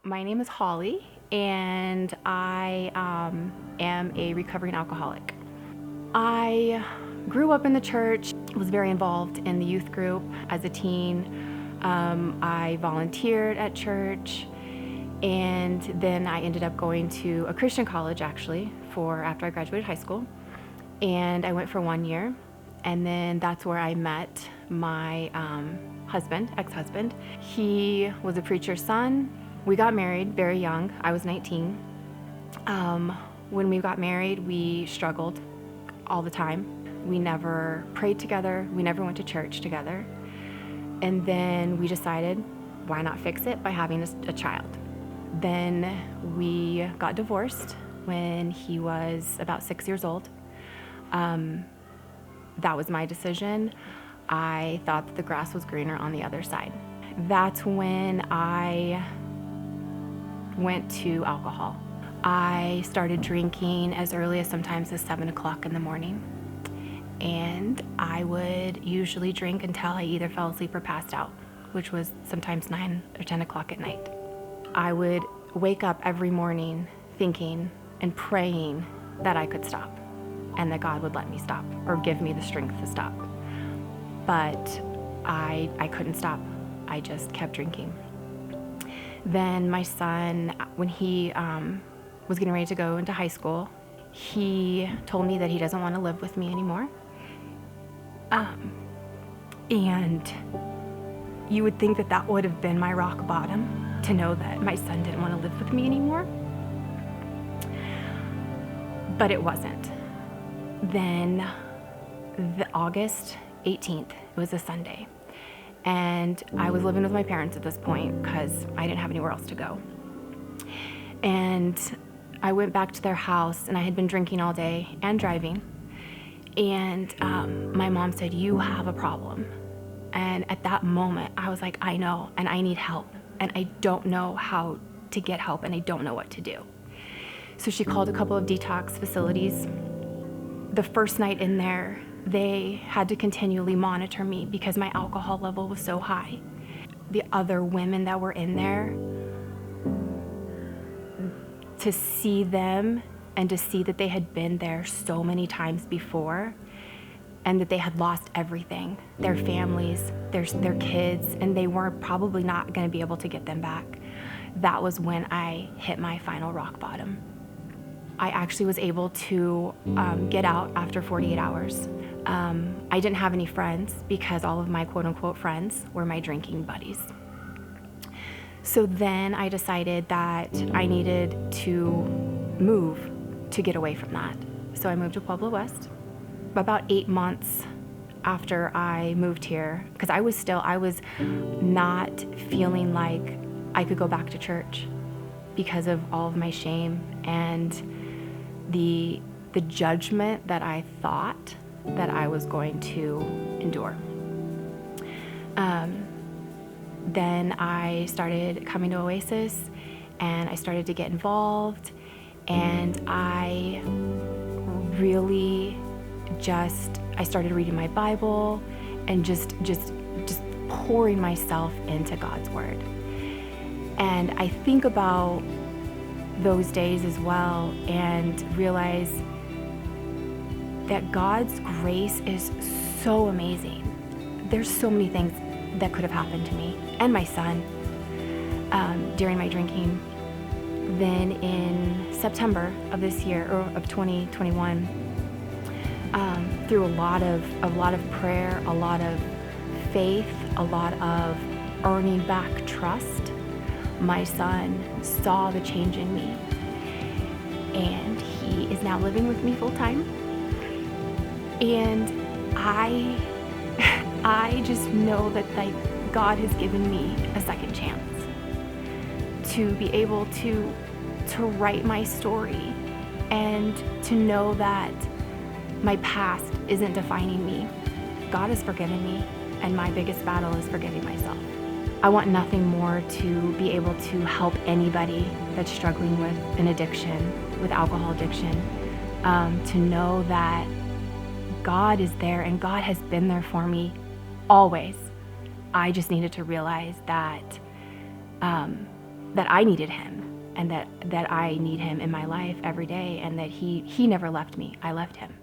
My name is Holly, and I am a recovering alcoholic. I grew up in the church, was very involved in the youth group as a teen. I volunteered at church, and then I ended up going to a Christian college actually after I graduated high school. And I went for 1 year, and then that's where I met my ex-husband. He was a preacher's son. We got married very young. I was 19. When we got married, we struggled all the time. We never prayed together. We never went to church together. And then we decided, why not fix it by having a child? Then we got divorced when he was about 6 years old. That was my decision. I thought that the grass was greener on the other side. That's when I went to alcohol. I started drinking as early as sometimes as 7 o'clock in the morning. And I would usually drink until I either fell asleep or passed out, which was sometimes 9 or 10 o'clock at night. I would wake up every morning thinking and praying that I could stop and that God would let me stop or give me the strength to stop. But I couldn't stop. I just kept drinking. Then my son, when he was getting ready to go into high school, he told me that he doesn't want to live with me anymore. And you would think that that would have been my rock bottom, to know that my son didn't want to live with me anymore. But it wasn't. Then the August 18th, it was a Sunday. And I was living with my parents at this point because I didn't have anywhere else to go. And I went back to their house, and I had been drinking all day and driving. And my mom said, "You have a problem." And at that moment, I was like, I know, and I need help. And I don't know how to get help, and I don't know what to do. So she called a couple of detox facilities. The first night in there, they had to continually monitor me because my alcohol level was so high. The other women that were in there, to see them and to see that they had been there so many times before and that they had lost everything, their families, their kids, and they were probably not going to be able to get them back. That was when I hit my final rock bottom. I actually was able to get out after 48 hours. I didn't have any friends because all of my quote-unquote friends were my drinking buddies. So then I decided that I needed to move to get away from that. So I moved to Pueblo West. About 8 months after I moved here, because I was not feeling like I could go back to church because of all of my shame and the judgment that I thought that I was going to endure. Then I started coming to Oasis, and I started to get involved, and I really I started reading my Bible and just pouring myself into God's Word. And I think about those days as well and realize that God's grace is so amazing. There's so many things that could have happened to me and my son during my drinking. Then in September of this year, or of 2021, through a lot of prayer, a lot of faith, a lot of earning back trust, my son saw the change in me, and he is now living with me full time. And I just know that God has given me a second chance to be able to write my story and to know that my past isn't defining me. God has forgiven me, and my biggest battle is forgiving myself. I want nothing more to be able to help anybody that's struggling with an addiction, with alcohol addiction, to know that God is there and God has been there for me always. I just needed to realize that that I needed him, and that I need him in my life every day, and that he never left me. I left him.